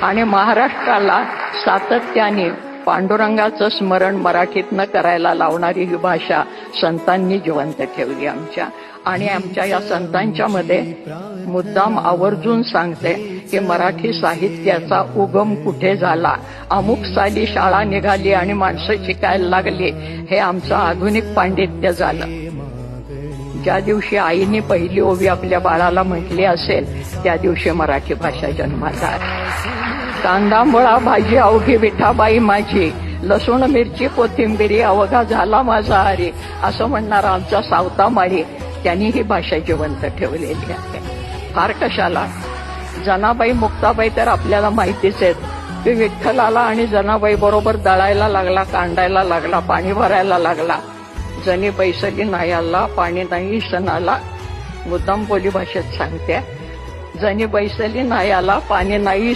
आणि महाराष्ट्राला सातत्याने पांडुरंगाचं स्मरण मराठीतनं करायला लावणारी ही भाषा संतांनी जिवंत ठेवली आमच्या. आणि आमच्या या संतांच्या मध्ये मुद्दाम आवर्जून सांगते की मराठी साहित्याचा उगम कुठे झाला, अमुक साली शाळा निघाली आणि माणसं शिकायला लागली, हे आमचं आधुनिक पांडित्य झालं. ज्या दिवशी आईने पहिली ओवी आपल्या बाळाला म्हटली असेल त्या दिवशी मराठी भाषा जन्माला आली. कांदा मुळा भाजी अवघी विठाबाई माझी, लसूण मिरची कोथिंबिरी अवघा झाला माझा हरी, असं म्हणणारा आमचा सावता माळी त्यांनी ही भाषा जिवंत ठेवलेली आहे. फार कशाला, जनाबाई मुक्ताबाई तर आपल्याला माहितीच आहेत की विठ्ठलाला आणि जनाबाई बरोबर दळायला लागला, कांडायला लागला, पाणी भरायला लागला. जनी बैसली नाही आला पाणी नाही सणाला, मुद्दाम बोली भाषेत सांगते, जनी बैसली नाही आला पाणी नाही